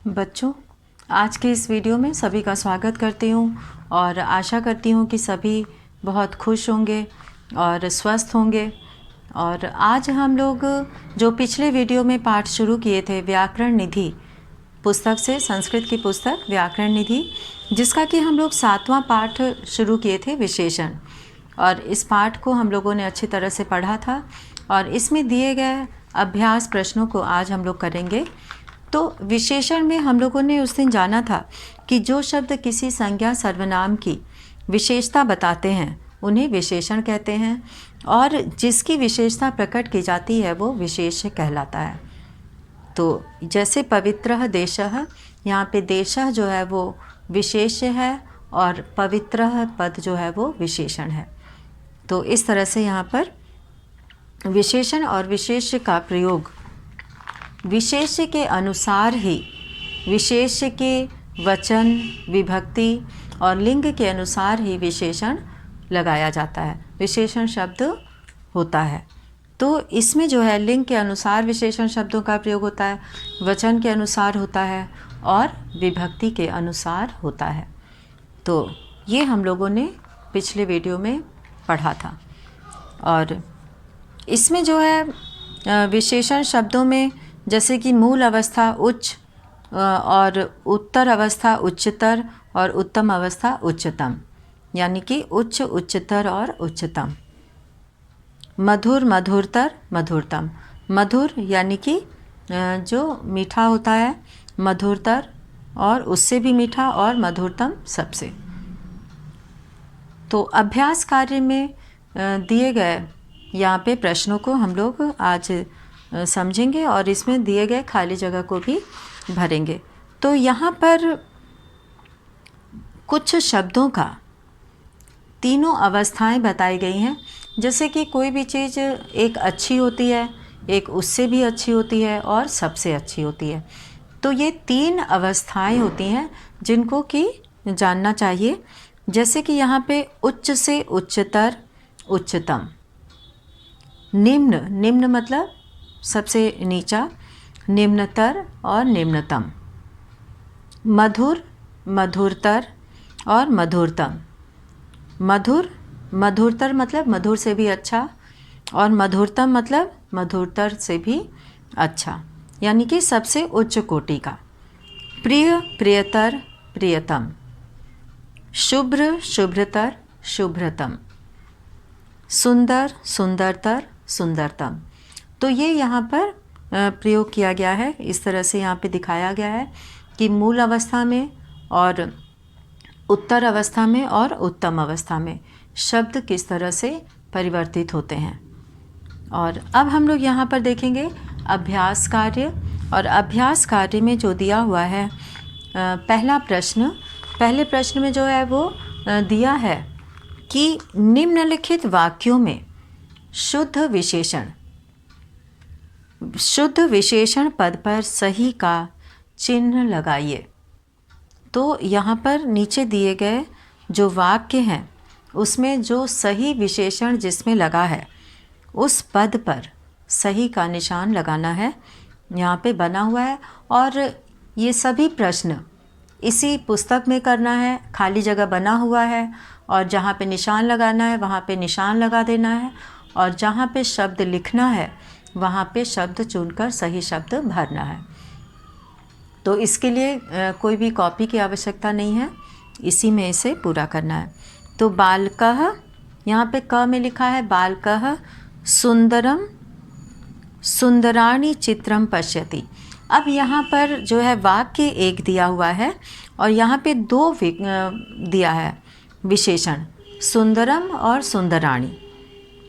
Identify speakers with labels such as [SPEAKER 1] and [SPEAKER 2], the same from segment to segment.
[SPEAKER 1] बच्चों, आज के इस वीडियो में सभी का स्वागत करती हूँ और आशा करती हूँ कि सभी बहुत खुश होंगे और स्वस्थ होंगे। और आज हम लोग जो पिछले वीडियो में पाठ शुरू किए थे व्याकरण निधि पुस्तक से, संस्कृत की पुस्तक व्याकरण निधि, जिसका कि हम लोग 7वां पाठ शुरू किए थे विशेषण। और इस पाठ को हम लोगों ने अच्छी तरह से पढ़ा था और इसमें दिए गए अभ्यास प्रश्नों को आज हम लोग करेंगे। तो विशेषण में हम लोगों ने उस दिन जाना था कि जो शब्द किसी संज्ञा सर्वनाम की विशेषता बताते हैं उन्हें विशेषण कहते हैं, और जिसकी विशेषता प्रकट की जाती है वो विशेष्य कहलाता है। तो जैसे पवित्रः देशः, यहाँ पे देशः जो है वो विशेष्य है और पवित्रः पद जो है वो विशेषण है। तो इस तरह से यहाँ पर विशेषण और विशेष्य का प्रयोग विशेष्य के अनुसार ही विशेष्य के वचन, विभक्ति और लिंग के अनुसार ही विशेषण लगाया जाता है, विशेषण शब्द होता है। तो इसमें जो है लिंग के अनुसार विशेषण शब्दों का प्रयोग होता है, वचन के अनुसार होता है और विभक्ति के अनुसार होता है। तो ये हम लोगों ने पिछले वीडियो में पढ़ा था। और इसमें जो है विशेषण शब्दों में जैसे कि मूल अवस्था उच्च और उत्तर अवस्था उच्चतर और उत्तम अवस्था उच्चतम, यानी कि उच्च, उच्चतर और उच्चतम। मधुर, मधुरतर, मधुरतम। मधुर यानी कि जो मीठा होता है, मधुरतर और उससे भी मीठा, और मधुरतम सबसे। तो अभ्यास कार्य में दिए गए यहाँ पे प्रश्नों को हम लोग आज समझेंगे और इसमें दिए गए खाली जगह को भी भरेंगे। तो यहाँ पर कुछ शब्दों का तीनों अवस्थाएं बताई गई हैं। जैसे कि कोई भी चीज़ एक अच्छी होती है, एक उससे भी अच्छी होती है और सबसे अच्छी होती है। तो ये 3 अवस्थाएं होती हैं जिनको कि जानना चाहिए। जैसे कि यहाँ पे उच्च से उच्चतर, उच्चतम। निम्न, निम्न मतलब सबसे नीचा, निम्नतर और निम्नतम। मधुर, मधुरतर और मधुरतम। मधुर, मधुरतर मतलब मधुर से भी अच्छा, और मधुरतम मतलब मधुरतर से भी अच्छा, यानी कि सबसे उच्च कोटि का। प्रिय, प्रियतर, प्रियतम। शुभ्र, शुभ्रतर, शुभ्रतम। सुंदर, सुंदरतर, सुंदरतम। तो ये यहाँ पर प्रयोग किया गया है। इस तरह से यहाँ पे दिखाया गया है कि मूल अवस्था में और उत्तर अवस्था में और उत्तम अवस्था में शब्द किस तरह से परिवर्तित होते हैं। और अब हम लोग यहाँ पर देखेंगे अभ्यास कार्य। और अभ्यास कार्य में जो दिया हुआ है पहला प्रश्न, पहले प्रश्न में जो है वो दिया है कि निम्नलिखित वाक्यों में शुद्ध विशेषण पद पर सही का चिन्ह लगाइए। तो यहाँ पर नीचे दिए गए जो वाक्य हैं उसमें जो सही विशेषण जिसमें लगा है उस पद पर सही का निशान लगाना है, यहाँ पे बना हुआ है। और ये सभी प्रश्न इसी पुस्तक में करना है, खाली जगह बना हुआ है और जहाँ पे निशान लगाना है वहाँ पे निशान लगा देना है, और जहाँ पे शब्द लिखना है वहाँ पे शब्द चुनकर सही शब्द भरना है। तो इसके लिए कोई भी कॉपी की आवश्यकता नहीं है, इसी में इसे पूरा करना है। तो बालकः, यहाँ पे क में लिखा है बालकः सुंदरम सुंदराणि चित्रम पश्यति। अब यहाँ पर जो है वाक्य एक दिया हुआ है और यहाँ पे 2 दिया है विशेषण, सुंदरम और सुंदराणि।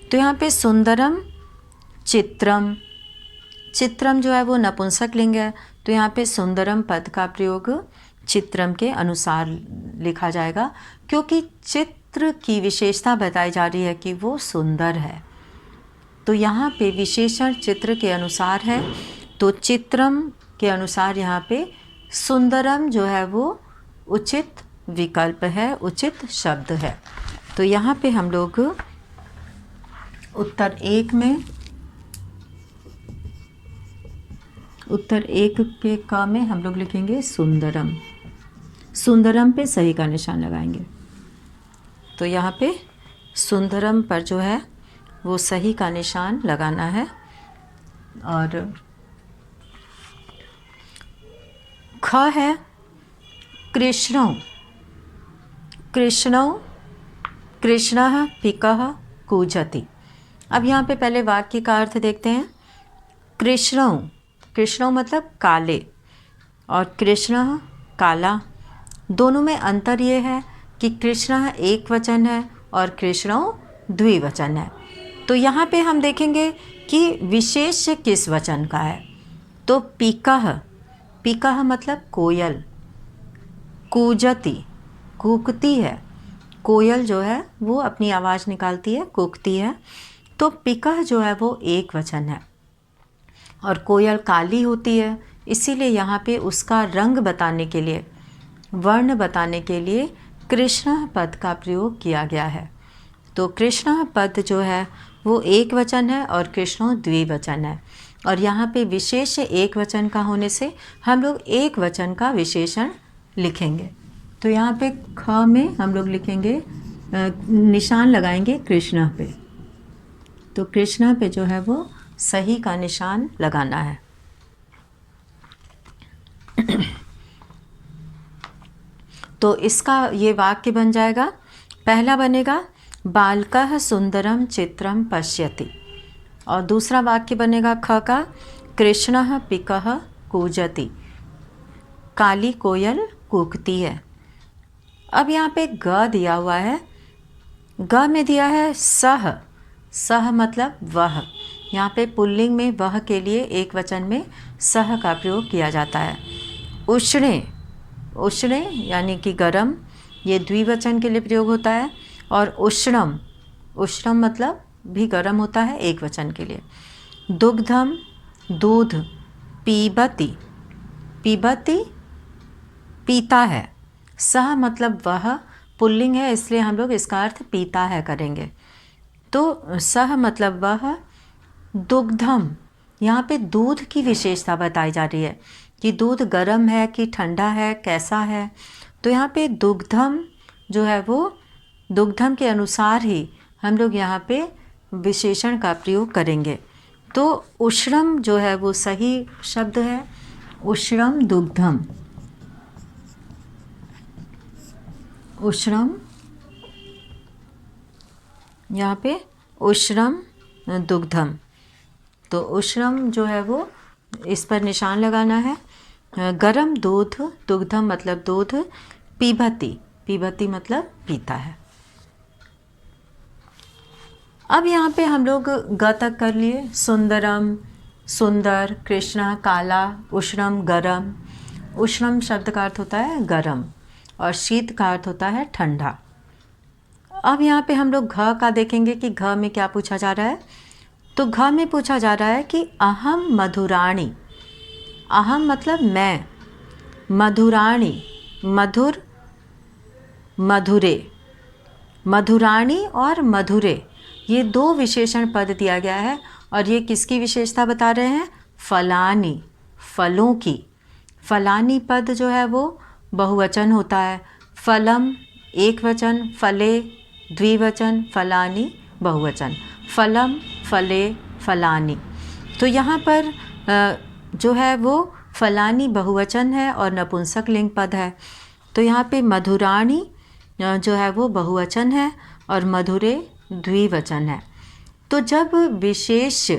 [SPEAKER 1] तो यहाँ पे सुंदरम, चित्रम, चित्रम जो है वो नपुंसक लिंग है, तो यहाँ पे सुंदरम पद का प्रयोग चित्रम के अनुसार लिखा जाएगा, क्योंकि चित्र की विशेषता बताई जा रही है कि वो सुंदर है। तो यहाँ पे विशेषण चित्र के अनुसार है, तो चित्रम के अनुसार यहाँ पे सुंदरम जो है वो उचित विकल्प है, उचित शब्द है। तो यहाँ पे हम लोग उत्तर 1 में उत्तर एक के क में हम लोग लिखेंगे सुंदरम। सुंदरम पे सही का निशान लगाएंगे। तो यहाँ पे सुंदरम पर जो है वो सही का निशान लगाना है। और ख है कृष्णौ। कृष्णौ, कृष्णः पिकः कूजति। अब यहाँ पे पहले वाक्य का अर्थ देखते हैं। कृष्णौ, कृष्णौ मतलब काले, और कृष्णः काला। दोनों में अंतर ये है कि कृष्णः एक वचन है और कृष्णौ द्विवचन है। तो यहाँ पे हम देखेंगे कि विशेष किस वचन का है। तो पिकः, पिकः मतलब कोयल। कूजति, कूकती है। कोयल जो है वो अपनी आवाज़ निकालती है, कूकती है। तो पिकः जो है वो एक वचन है और कोयल काली होती है, इसीलिए यहाँ पे उसका रंग बताने के लिए, वर्ण बताने के लिए कृष्ण पद का प्रयोग किया गया है। तो कृष्ण पद जो है वो एक वचन है और कृष्णो द्विवचन है। और यहाँ पे विशेष एक वचन का होने से हम लोग एक वचन का विशेषण लिखेंगे। तो यहाँ पे ख में हम लोग लिखेंगे, निशान लगाएंगे कृष्ण पे। तो कृष्ण पे जो है वो सही का निशान लगाना है। तो इसका ये वाक्य बन जाएगा। पहला बनेगा बालकः सुंदरम चित्रम पश्यति, और दूसरा वाक्य बनेगा ख का कृष्णः पिकः कूजति, काली कोयल कूकती है। अब यहाँ पे ग दिया हुआ है। ग में दिया है सह। सह मतलब वह। यहाँ पे पुल्लिंग में वह के लिए एक वचन में सह का प्रयोग किया जाता है। उष्णे, उष्णे यानी कि गरम, ये द्विवचन के लिए प्रयोग होता है। और उष्णम, उष्णम मतलब भी गरम होता है एक वचन के लिए। दुग्धम, दूध। पीबती, पीबती पीता है। सह मतलब वह, पुल्लिंग है इसलिए हम लोग इसका अर्थ पीता है करेंगे। तो सह मतलब वह। दुग्धम, यहाँ पे दूध की विशेषता बताई जा रही है कि दूध गर्म है कि ठंडा है, कैसा है। तो यहाँ पे दुग्धम जो है वो दुग्धम के अनुसार ही हम लोग यहाँ पे विशेषण का प्रयोग करेंगे। तो उष्णम जो है वो सही शब्द है। उष्णम दुग्धम, उष्णम, यहाँ पे उष्णम दुग्धम। तो उष्णम जो है वो इस पर निशान लगाना है। गरम दूध, दुग्धम मतलब दूध। पीबती, पीबती मतलब पीता है। अब यहाँ पे हम लोग ग तक कर लिए। सुंदरम, सुंदर, कृष्ण, काला, उष्णम, गरम। उष्णम शब्द का अर्थ होता है गरम और शीत का अर्थ होता है ठंडा। अब यहाँ पे हम लोग घ का देखेंगे कि घ में क्या पूछा जा रहा है। तो घ में पूछा जा रहा है कि अहम मधुराणी। अहम मतलब मैं, मधुराणी, मधुर, मधुरे। मधुराणी और मधुरे ये दो विशेषण पद दिया गया है और ये किसकी विशेषता बता रहे हैं? फलानी, फलों की। फलानी पद जो है वो बहुवचन होता है। फलम एक वचन, फले द्विवचन, फलानी बहुवचन। फलम, फले, फलानी। तो यहाँ पर जो है वो फलानी बहुवचन है और नपुंसक लिंग पद है। तो यहाँ पे मधुराणी जो है वो बहुवचन है और मधुरे द्विवचन है। तो जब विशेष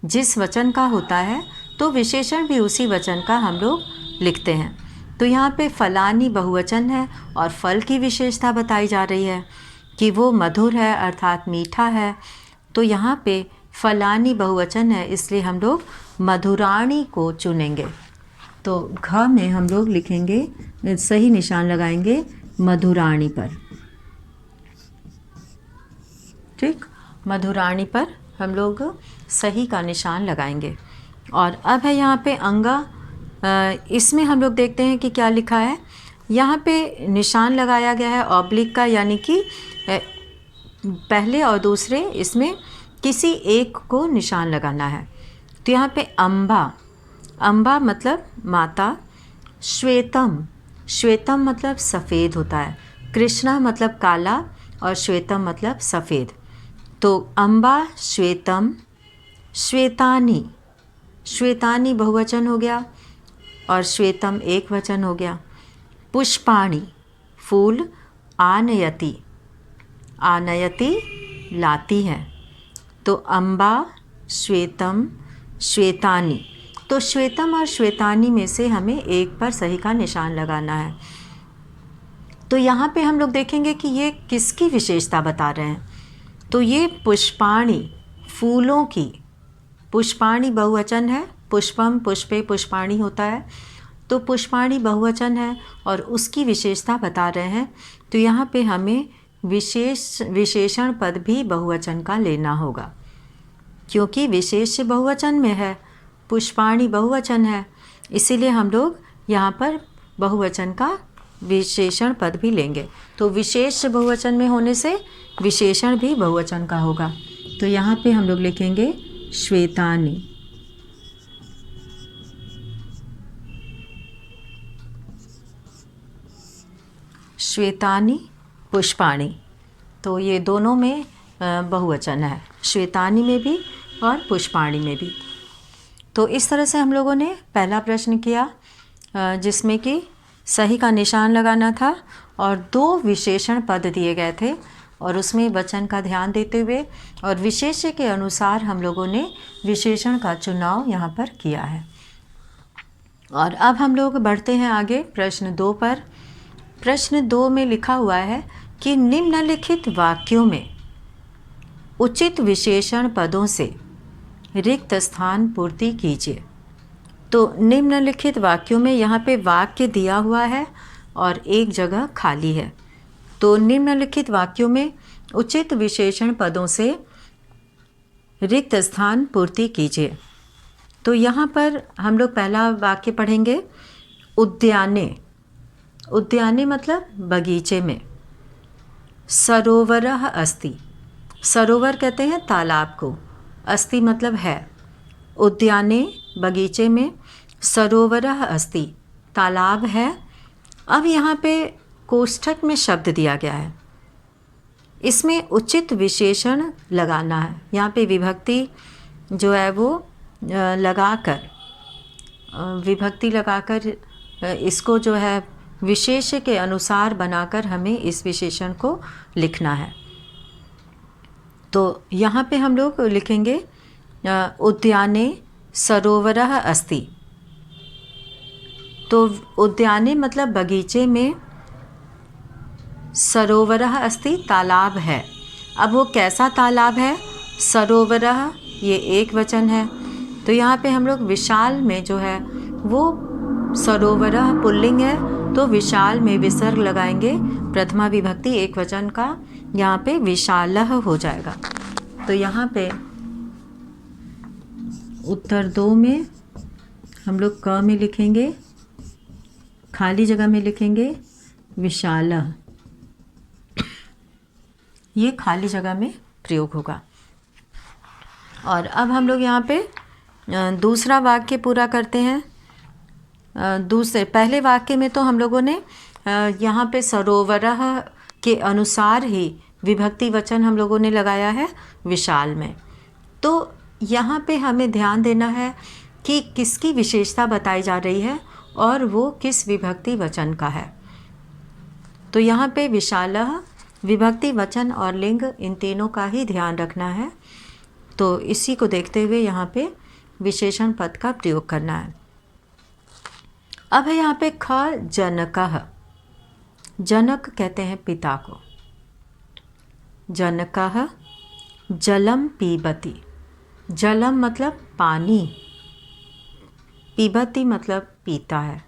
[SPEAKER 1] जिस वचन का होता है तो विशेषण भी उसी वचन का हम लोग लिखते हैं। तो यहाँ पे फलानी बहुवचन है और फल की विशेषता बताई जा रही है कि वो मधुर है अर्थात मीठा है। तो यहाँ पे फलानी बहुवचन है इसलिए हम लोग मधुराणी को चुनेंगे। तो घ में हम लोग लिखेंगे, सही निशान लगाएंगे मधुराणी पर। ठीक, मधुराणी पर हम लोग सही का निशान लगाएंगे। और अब है यहाँ पे अंगा। इसमें हम लोग देखते हैं कि क्या लिखा है। यहाँ पे निशान लगाया गया है ऑब्लिक का, यानी कि पहले और दूसरे इसमें किसी एक को निशान लगाना है। तो यहाँ पे अम्बा, अम्बा मतलब माता, श्वेतम, श्वेतम मतलब सफ़ेद होता है, कृष्णा मतलब काला और श्वेतम मतलब सफ़ेद। तो अम्बा श्वेतम, श्वेतानी, श्वेतानी बहुवचन हो गया और श्वेतम एक वचन हो गया। पुष्पाणि फूल, आनयति, आनयति लाती है। तो अम्बा श्वेतम श्वेतानी, तो श्वेतम और श्वेतानी में से हमें एक पर सही का निशान लगाना है। तो यहाँ पे हम लोग देखेंगे कि ये किसकी विशेषता बता रहे हैं। तो ये पुष्पाणि फूलों की, पुष्पाणि बहुवचन है, पुष्पम पुष्पे पुष्पाणि होता है, तो पुष्पाणि बहुवचन है और उसकी विशेषता बता रहे हैं। तो यहाँ पे हमें विशेषण पद भी बहुवचन का लेना होगा, क्योंकि विशेष बहुवचन में है, पुष्पाणि बहुवचन है, इसीलिए हम लोग यहाँ पर बहुवचन का विशेषण पद भी लेंगे। तो विशेष बहुवचन में होने से विशेषण भी बहुवचन का होगा। तो यहाँ पे हम लोग लिखेंगे श्वेतानि। श्वेतानि पुष्पाणि, तो ये दोनों में बहुवचन है, श्वेतानि में भी और पुष्पाणि में भी। तो इस तरह से हम लोगों ने पहला प्रश्न किया जिसमें कि सही का निशान लगाना था और दो विशेषण पद दिए गए थे और उसमें वचन का ध्यान देते हुए और विशेष्य के अनुसार हम लोगों ने विशेषण का चुनाव यहाँ पर किया है। और अब हम लोग बढ़ते हैं आगे प्रश्न 2 पर। प्रश्न 2 में लिखा हुआ है कि निम्नलिखित वाक्यों में उचित विशेषण पदों से रिक्त स्थान पूर्ति कीजिए। तो निम्नलिखित वाक्यों में यहाँ पे वाक्य दिया हुआ है और एक जगह खाली है। तो निम्नलिखित वाक्यों में उचित विशेषण पदों से रिक्त स्थान पूर्ति कीजिए। तो यहाँ पर हम लोग पहला वाक्य पढ़ेंगे, उद्याने, उद्याने मतलब बगीचे में, सरोवरः अस्ति, सरोवर कहते हैं तालाब को, अस्ति मतलब है, उद्याने बगीचे में, सरोवरः अस्ति तालाब है। अब यहाँ पे कोष्ठक में शब्द दिया गया है, इसमें उचित विशेषण लगाना है। यहाँ पे विभक्ति जो है वो लगाकर, विभक्ति लगाकर इसको जो है विशेष्य के अनुसार बनाकर हमें इस विशेषण को लिखना है। तो यहाँ पे हम लोग लिखेंगे उद्याने सरोवरः अस्ति। तो उद्याने मतलब बगीचे में, सरोवरः अस्ति तालाब है। अब वो कैसा तालाब है, सरोवरः ये एक वचन है, तो यहाँ पे हम लोग विशाल में जो है वो सरोवरः पुल्लिंग है, तो विशाल में विसर्ग लगाएंगे, प्रथमा विभक्ति एक वचन का, यहाँ पे विशालः हो जाएगा। तो यहाँ पे उत्तर 2 में हम लोग क में लिखेंगे, खाली जगह में लिखेंगे विशालः, ये खाली जगह में प्रयोग होगा। और अब हम लोग यहाँ पे दूसरा वाक्य पूरा करते हैं। पहले वाक्य में तो हम लोगों ने यहाँ पे सरोवरः के अनुसार ही विभक्ति वचन हम लोगों ने लगाया है विशाल में। तो यहाँ पे हमें ध्यान देना है कि किसकी विशेषता बताई जा रही है और वो किस विभक्ति वचन का है। तो यहाँ पे विशालः विभक्ति वचन और लिंग इन तीनों का ही ध्यान रखना है। तो इसी को देखते हुए यहाँ पे विशेषण पद का प्रयोग करना है। अब है यहाँ पे ख, जनकः, जनक कहते हैं पिता को, जनकः जलम पीबति, जलम मतलब पानी, पीबति मतलब पीता है,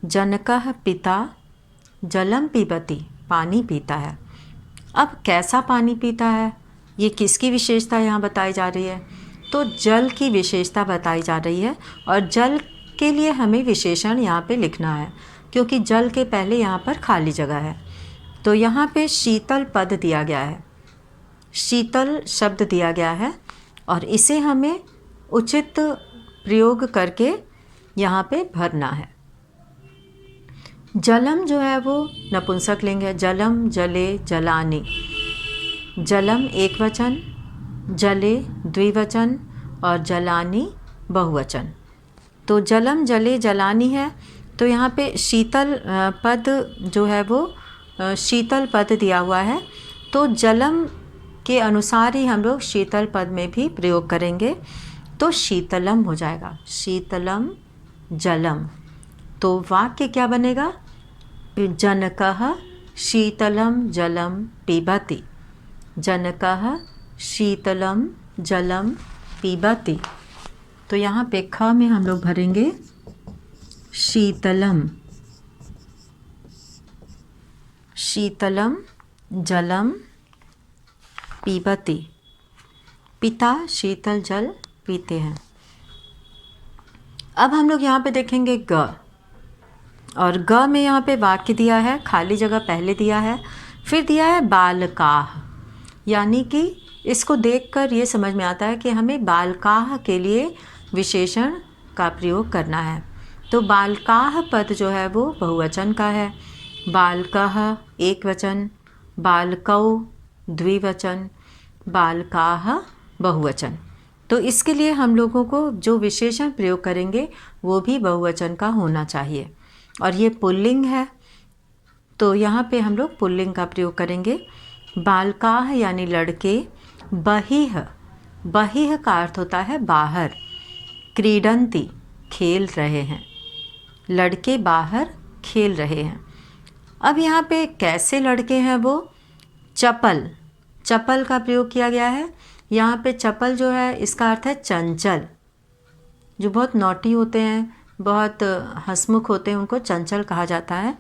[SPEAKER 1] जनकः पिता जलम पीबति पानी पीता है। अब कैसा पानी पीता है, ये किसकी विशेषता यहाँ बताई जा रही है, तो जल की विशेषता बताई जा रही है और जल के लिए हमें विशेषण यहाँ पे लिखना है क्योंकि जल के पहले यहाँ पर खाली जगह है। तो यहाँ पे शीतल पद दिया गया है, शीतल शब्द दिया गया है और इसे हमें उचित प्रयोग करके यहाँ पे भरना है। जलम जो है वो नपुंसक लिंग है। जलम, जले, जलानि। जलम एक वचन, जले द्विवचन और जलानि बहुवचन। तो जलम, जले, जलानि है तो यहाँ पे शीतल पद जो है वो शीतल पद दिया हुआ है, तो जलम के अनुसार ही हम लोग शीतल पद में भी प्रयोग करेंगे, तो शीतलम हो जाएगा। शीतलम जलम। तो वाक्य क्या बनेगा? जनकः शीतलम जलम पिबति। जनकः शीतलम जलम पिबति। तो यहाँ पे ख में हम लोग भरेंगे शीतलम। शीतलम जलम पिबति। पिता शीतल जल पीते हैं। अब हम लोग यहाँ पे देखेंगे ग, और ग में यहाँ पे वाक्य दिया है, खाली जगह पहले दिया है, फिर दिया है बालकाः, यानी कि इसको देखकर ये समझ में आता है कि हमें बालकाः के लिए विशेषण का प्रयोग करना है। तो बालकाः पद जो है वो बहुवचन का है, बालकः एक वचन, बालकौ द्विवचन, बालकाः बहुवचन। तो इसके लिए हम लोगों को जो विशेषण प्रयोग करेंगे वो भी बहुवचन का होना चाहिए। और ये पुल्लिंग है, तो यहाँ पे हम लोग पुल्लिंग का प्रयोग करेंगे। बालकाः यानी लड़के, बहिः, बहिः का अर्थ होता है बाहर, क्रीडन्ति खेल रहे हैं, लड़के बाहर खेल रहे हैं। अब यहाँ पे कैसे लड़के हैं वो? चपल, चपल का प्रयोग किया गया है। यहाँ पे चपल जो है इसका अर्थ है चंचल, जो बहुत नॉटी होते हैं, बहुत हंसमुख होते हैं, उनको चंचल कहा जाता है।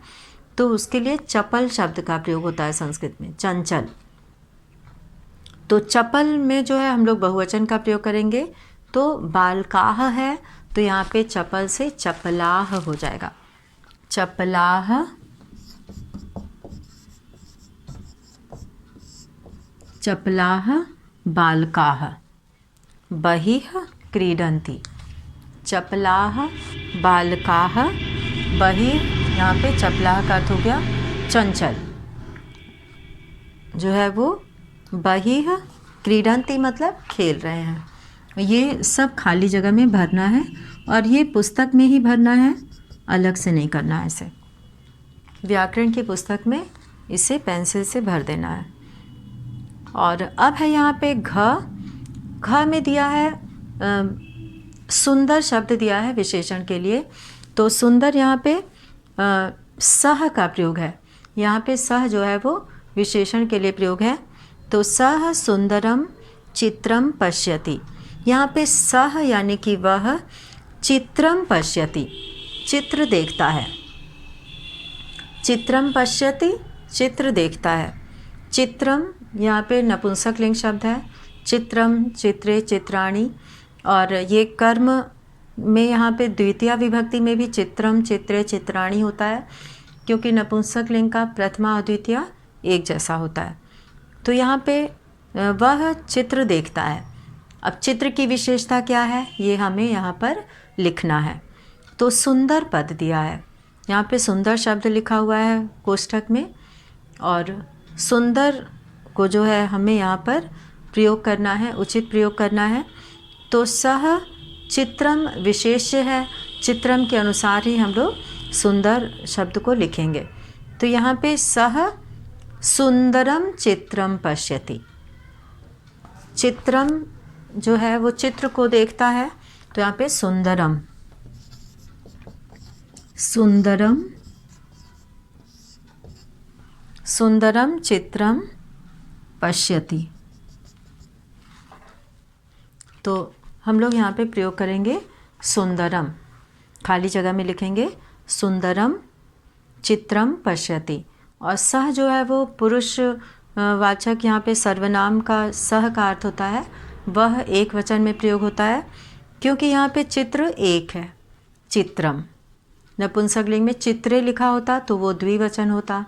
[SPEAKER 1] तो उसके लिए चपल शब्द का प्रयोग होता है संस्कृत में, चंचल। तो चपल में जो है हम लोग बहुवचन का प्रयोग करेंगे। तो बालकाः है तो यहाँ पे चपल से चपलाः हो जाएगा। चपलाः, चपलाः बालकाः, बहिः क्रीडन्ति। चपलाः बालकाः, बहिः, यहाँ पे चपलाः का अर्थ हो गया चंचल, जो है वो बहिः क्रीडन्ति मतलब खेल रहे हैं। ये सब खाली जगह में भरना है, और ये पुस्तक में ही भरना है, अलग से नहीं करना है इसे। व्याकरण की पुस्तक में इसे पेंसिल से भर देना है। और अब है यहाँ पे घ। घ में दिया है सुंदर शब्द दिया है विशेषण के लिए। तो सुंदर यहाँ पे सह का प्रयोग है। यहाँ पे सह जो है वो विशेषण के लिए प्रयोग है। तो सह सुंदरम चित्रम पश्यति। यहाँ पे सह यानी कि वह चित्रम पश्यति, चित्र देखता है। चित्रम पश्यति, चित्र देखता है। चित्रम यहाँ पे नपुंसक लिंग शब्द है। चित्रम, चित्रे, चित्राणि। और ये कर्म में यहाँ पे द्वितीय विभक्ति में भी चित्रम, चित्रे, चित्राणि होता है, क्योंकि नपुंसक लिंग का प्रथमा और द्वितीय एक जैसा होता है। तो यहाँ पे वह चित्र देखता है। अब चित्र की विशेषता क्या है ये हमें यहाँ पर लिखना है। तो सुंदर पद दिया है, यहाँ पे सुंदर शब्द लिखा हुआ है कोष्ठक में, और सुंदर को जो है हमें यहाँ पर प्रयोग करना है, उचित प्रयोग करना है। तो सह चित्रम विशेष्य है, चित्रम के अनुसार ही हम लोग सुंदर शब्द को लिखेंगे। तो यहाँ पे सह सुंदरम चित्रम पश्यति। चित्रम जो है वो चित्र को देखता है, तो यहाँ पे सुंदरम, सुंदरम, सुंदरम चित्रम पश्यति। तो हम लोग यहाँ पे प्रयोग करेंगे सुंदरम, खाली जगह में लिखेंगे सुंदरम चित्रम पश्यति। और सह जो है वो पुरुष वाचक, यहाँ पे सर्वनाम का सह का अर्थ होता है वह एक वचन में प्रयोग होता है, क्योंकि यहाँ पे चित्र एक है, चित्रम। नपुंसक लिंग में चित्रे लिखा होता तो वो द्विवचन होता,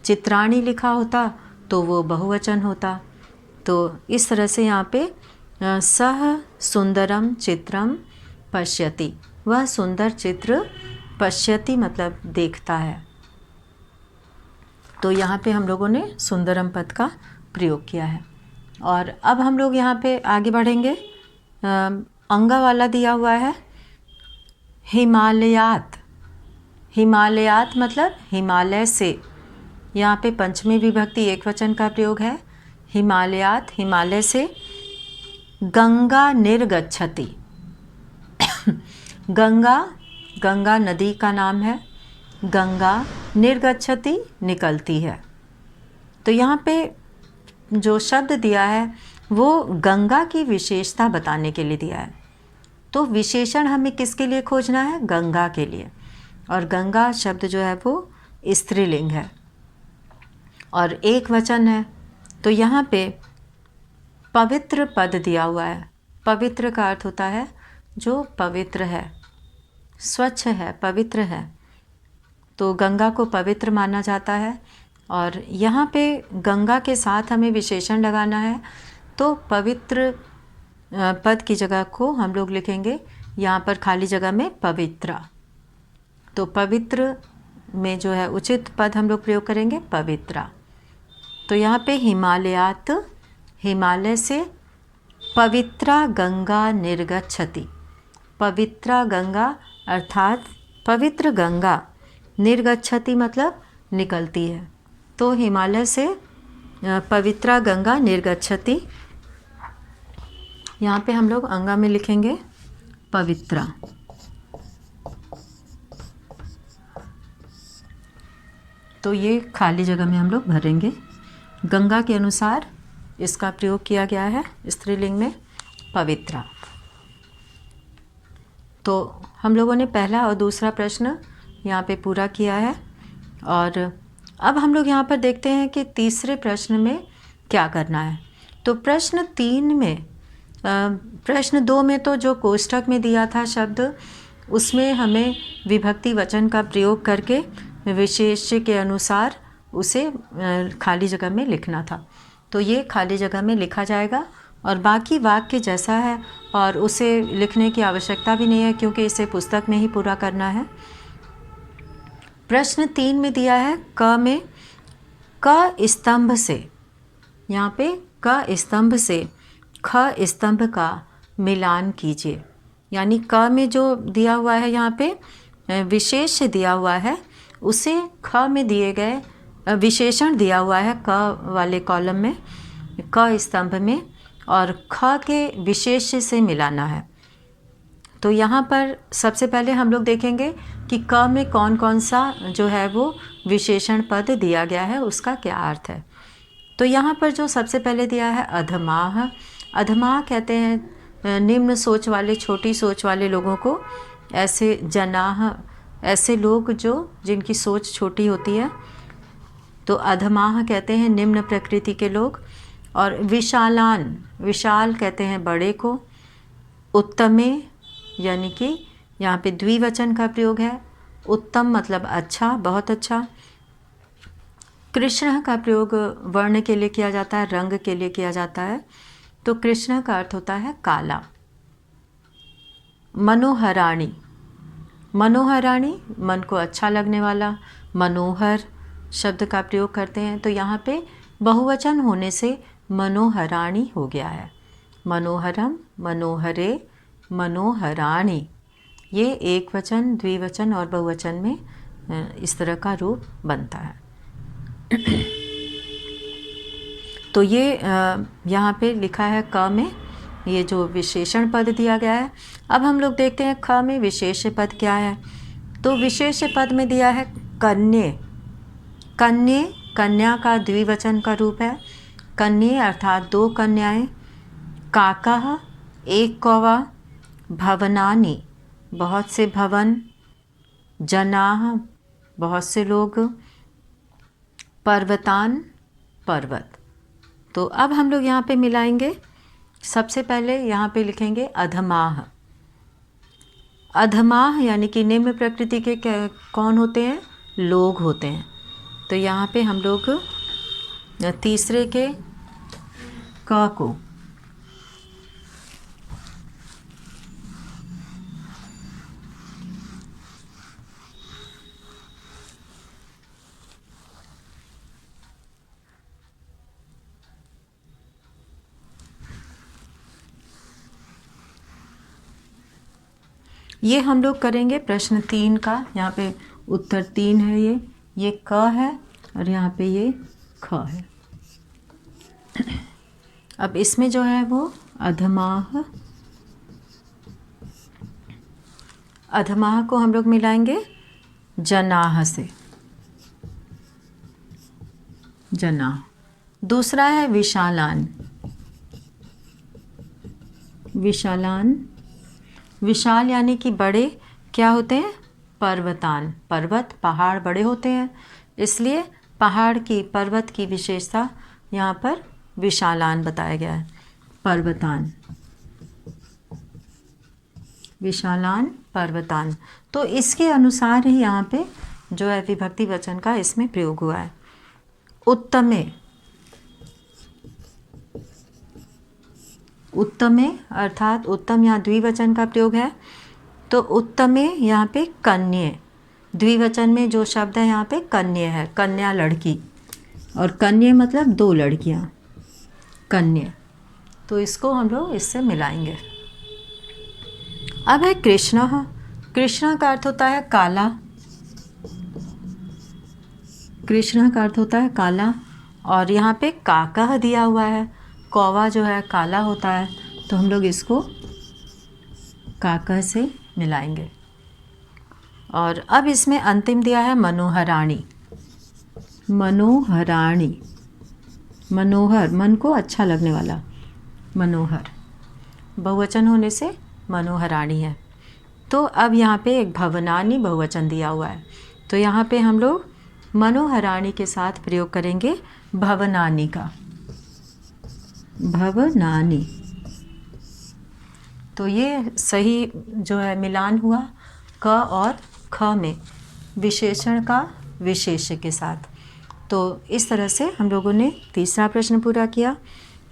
[SPEAKER 1] चित्राणि लिखा होता तो वो बहुवचन होता। तो इस तरह से यहाँ पे सह सुंदरम चित्रम पश्यति, वह सुंदर चित्र पश्यति मतलब देखता है। तो यहाँ पे हम लोगों ने सुंदरम पद का प्रयोग किया है। और अब हम लोग यहाँ पे आगे बढ़ेंगे। अंगा वाला दिया हुआ है हिमालयात। हिमालयात मतलब हिमालय से। यहाँ पे पंचमी विभक्ति एक वचन का प्रयोग है। हिमालयात हिमालय से। गंगा निर्गच्छति, गंगा, गंगा नदी का नाम है। गंगा निर्गच्छति निकलती है। तो यहाँ पे जो शब्द दिया है वो गंगा की विशेषता बताने के लिए दिया है। तो विशेषण हमें किसके लिए खोजना है? गंगा के लिए। और गंगा शब्द जो है वो स्त्रीलिंग है और एक वचन है। तो यहाँ पे पवित्र पद दिया हुआ है। पवित्र का अर्थ होता है जो पवित्र है, स्वच्छ है, पवित्र है। तो गंगा को पवित्र माना जाता है। और यहाँ पे गंगा के साथ हमें विशेषण लगाना है। तो पवित्र पद की जगह को हम लोग लिखेंगे यहाँ पर खाली जगह में पवित्रा। तो पवित्र में जो है उचित पद हम लोग प्रयोग करेंगे पवित्रा। तो यहाँ पे हिमालयात हिमालय से। पवित्रा गंगा निर्गच्छति, पवित्रा गंगा अर्थात पवित्र गंगा। निर्गच्छति मतलब निकलती है। तो हिमालय से पवित्रा गंगा निर्गच्छति। यहाँ पे हम लोग अंगा में लिखेंगे पवित्रा। तो ये खाली जगह में हम लोग भरेंगे। गंगा के अनुसार इसका प्रयोग किया गया है स्त्रीलिंग में पवित्रा। तो हम लोगों ने पहला और दूसरा प्रश्न यहाँ पे पूरा किया है। और अब हम लोग यहाँ पर देखते हैं कि तीसरे प्रश्न में क्या करना है। तो प्रश्न 3 में प्रश्न 2 में तो जो कोष्ठक में दिया था शब्द, उसमें हमें विभक्ति वचन का प्रयोग करके विशेष्य के अनुसार उसे खाली जगह में लिखना था। तो ये खाली जगह में लिखा जाएगा और बाकी वाक्य जैसा है और उसे लिखने की आवश्यकता भी नहीं है क्योंकि इसे पुस्तक में ही पूरा करना है। प्रश्न 3 में दिया है क में क स्तंभ से। यहाँ पे क स्तंभ से ख स्तंभ का मिलान कीजिए। यानी क में जो दिया हुआ है यहाँ पे विशेष दिया हुआ है, उसे ख में दिए गए विशेषण दिया हुआ है क वाले कॉलम में, क स्तंभ में, और ख के विशेष से मिलाना है। तो यहाँ पर सबसे पहले हम लोग देखेंगे कि क में कौन कौन सा जो है वो विशेषण पद दिया गया है, उसका क्या अर्थ है। तो यहाँ पर जो सबसे पहले दिया है अधमाह। अधमाह कहते हैं निम्न सोच वाले, छोटी सोच वाले लोगों को। ऐसे जनाह, ऐसे लोग जिनकी सोच छोटी होती है, तो अधमाह कहते हैं निम्न प्रकृति के लोग। और विशालान, विशाल कहते हैं बड़े को। उत्तमे यानी कि यहाँ पे द्विवचन का प्रयोग है। उत्तम मतलब अच्छा, बहुत अच्छा। कृष्ण का प्रयोग वर्ण के लिए किया जाता है, रंग के लिए किया जाता है। तो कृष्ण का अर्थ होता है काला। मनोहराणी, मनोहराणी मन को अच्छा लगने वाला, मनोहर शब्द का प्रयोग करते हैं। तो यहाँ पे बहुवचन होने से मनोहराणी हो गया है। मनोहरम, मनोहरे, मनोहराणी। ये एक वचन, द्विवचन और बहुवचन में इस तरह का रूप बनता है। तो ये यहाँ पे लिखा है क में ये जो विशेषण पद दिया गया है। अब हम लोग देखते हैं ख में विशेष पद क्या है। तो विशेष पद में दिया है कन्ये। कन्ये कन्या का द्विवचन का रूप है। कन्ये अर्थात 2 कन्याएं। काकः 1 कौवा। भवनानि बहुत से भवन। जनाः बहुत से लोग। पर्वतान पर्वत। तो अब हम लोग यहाँ पे मिलाएंगे। सबसे पहले यहाँ पे लिखेंगे अधमाह। अधमाह यानी कि निम्न प्रकृति के कौन होते हैं? लोग होते हैं। तो यहाँ पे हम लोग तीसरे के क को ये हम लोग करेंगे प्रश्न 3 का। यहाँ पे उत्तर 3 है, ये क है और यहाँ पे ये ख है। अब इसमें जो है वो अधमाह, अधमाह को हम लोग मिलाएंगे जनाह से, जनाह। दूसरा है विशालान, विशालान, विशाल यानी कि बड़े क्या होते हैं, पर्वतान, पर्वत पहाड़ बड़े होते हैं, इसलिए पहाड़ की, पर्वत की विशेषता यहाँ पर विशालान बताया गया है, पर्वतान, विशालान पर्वतान। तो इसके अनुसार ही यहाँ पे जो है विभक्ति वचन का इसमें प्रयोग हुआ है। उत्तमे, उत्तमे अर्थात उत्तम यहाँ द्विवचन का प्रयोग है। तो उत्तमे यहाँ पे कन्ये, द्विवचन में जो शब्द है यहाँ पे कन्ये है, कन्या लड़की, और कन्ये मतलब 2 लड़कियाँ, कन्ये। तो इसको हम लोग इससे मिलाएंगे। अब है कृष्ण, कृष्ण का अर्थ होता है काला, कृष्ण का अर्थ होता है काला, और यहाँ पे काका दिया हुआ है, कौवा जो है काला होता है, तो हम लोग इसको काका से मिलाएंगे। और अब इसमें अंतिम दिया है मनोहराणी, मनोहराणी, मनोहर मन को अच्छा लगने वाला, मनोहर, बहुवचन होने से मनोहराणी है। तो अब यहाँ पे एक भवनानी बहुवचन दिया हुआ है, तो यहाँ पे हम लोग मनोहराणी के साथ प्रयोग करेंगे भवनानी का, भवनानी। तो ये सही जो है मिलान हुआ क और ख में, विशेषण का विशेष्य के साथ। तो इस तरह से हम लोगों ने तीसरा प्रश्न पूरा किया।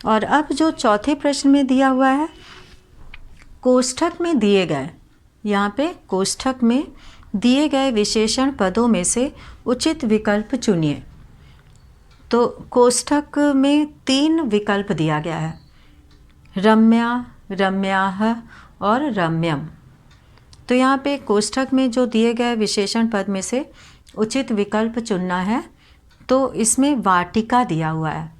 [SPEAKER 1] और अब जो चौथे प्रश्न में दिया हुआ है, कोष्ठक में दिए गए, यहाँ पे कोष्ठक में दिए गए विशेषण पदों में से उचित विकल्प चुनिए। तो कोष्ठक में 3 विकल्प दिया गया है, रम्या, रम्याः और रम्यम। तो यहाँ पे कोष्ठक में जो दिए गए विशेषण पद में से उचित विकल्प चुनना है। तो इसमें वाटिका दिया हुआ है,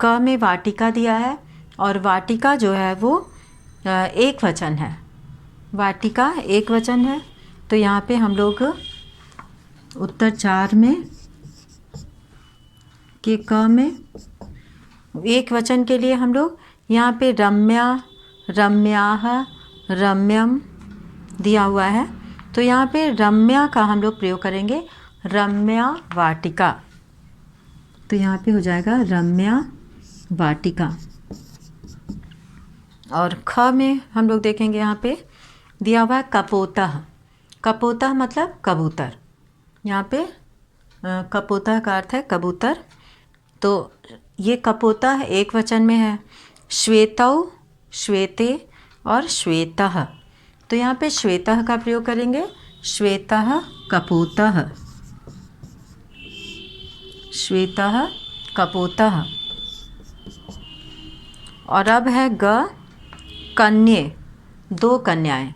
[SPEAKER 1] क में वाटिका दिया है, और वाटिका जो है वो एक वचन है, वाटिका एक वचन है। तो यहाँ पे हम लोग उत्तर 4 में कि क में एक वचन के लिए हम लोग यहाँ पे रम्या, रम्याः, रम्यम दिया हुआ है। तो यहाँ पे रम्या का हम लोग प्रयोग करेंगे रम्या वाटिका। तो यहाँ पे हो जाएगा रम्या वाटिका। और ख में हम लोग देखेंगे यहाँ पे दिया हुआ है कपोतः, कपोतः मतलब कबूतर। यहाँ पे कपोतः का अर्थ है कबूतर। तो ये कपोतः एक वचन में है, श्वेतौ, श्वेते और श्वेतः। तो यहाँ पे श्वेतः का प्रयोग करेंगे, श्वेतः कपोतः, श्वेतः कपोतः। और अब है ग कन्ये, 2 कन्याएं,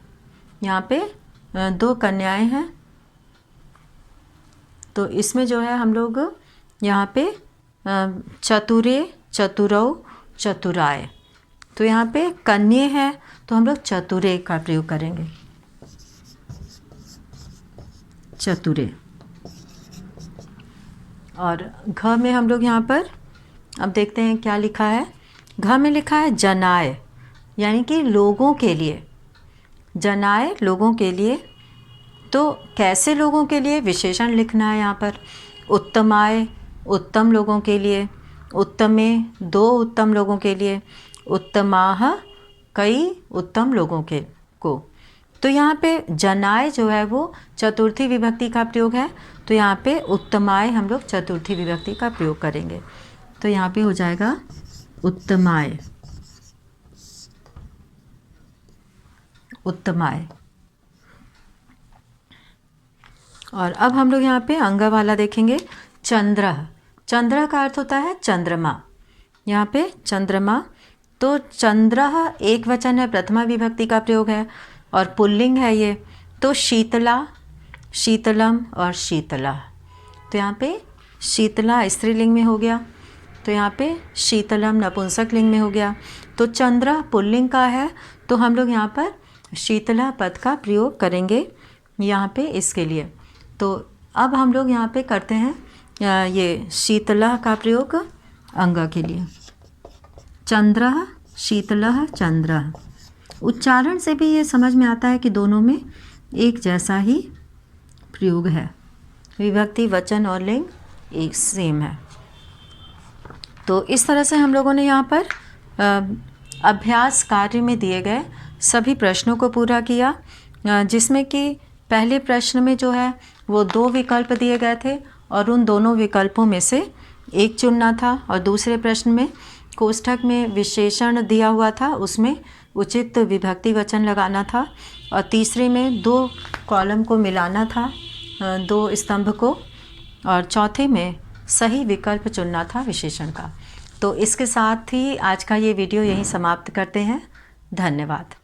[SPEAKER 1] यहाँ पे 2 कन्याएं हैं। तो इसमें जो है हम लोग यहाँ पे चतुरे, चतुरौ, चतुराय। तो यहाँ पे कन्ये है तो हम लोग चतुरे का प्रयोग करेंगे, चतुरे। और घ में हम लोग यहाँ पर अब देखते हैं क्या लिखा है। घ में लिखा है जनाय, यानी कि लोगों के लिए, जनाय लोगों के लिए। तो कैसे लोगों के लिए विशेषण लिखना है यहाँ पर, उत्तमाय उत्तम लोगों के लिए, उत्तमे 2 उत्तम लोगों के लिए, उत्तमाः कई उत्तम लोगों के को। तो यहाँ पे जनाय जो है वो चतुर्थी विभक्ति का प्रयोग है। तो यहाँ पे उत्तमाय हम लोग चतुर्थी विभक्ति का प्रयोग करेंगे। तो यहाँ पे हो जाएगा उत्तमाय, उत्तमाय। और अब हम लोग यहाँ पे अंग वाला देखेंगे, चंद्र। चंद्र का अर्थ होता है चंद्रमा, यहाँ पे चंद्रमा। तो चंद्र एक वचन है, प्रथमा विभक्ति का प्रयोग है। और पुल्लिंग है ये, तो शीतला, शीतलम और शीतला। तो यहाँ पे शीतला स्त्रीलिंग में हो गया, तो यहाँ पे शीतलम नपुंसक लिंग में हो गया। तो चंद्र पुल्लिंग का है, तो हम लोग यहाँ पर शीतला पद का प्रयोग करेंगे यहाँ पे इसके लिए। तो अब हम लोग यहाँ पे करते हैं ये शीतला का प्रयोग अंग के लिए। चंद्र, शीतल, चंद्र। उच्चारण से भी ये समझ में आता है कि दोनों में एक जैसा ही प्रयोग है, विभक्ति वचन और लिंग एक सेम है। तो इस तरह से हम लोगों ने यहाँ पर अभ्यास कार्य में दिए गए सभी प्रश्नों को पूरा किया, जिसमें कि पहले प्रश्न में जो है वो 2 विकल्प दिए गए थे और उन दोनों विकल्पों में से एक चुनना था, और दूसरे प्रश्न में कोष्ठक में विशेषण दिया हुआ था, उसमें उचित विभक्ति वचन लगाना था, और तीसरे में 2 कॉलम को मिलाना था, 2 स्तंभ को, और चौथे में सही विकल्प चुनना था विशेषण का। तो इसके साथ ही आज का ये वीडियो यहीं समाप्त करते हैं। धन्यवाद।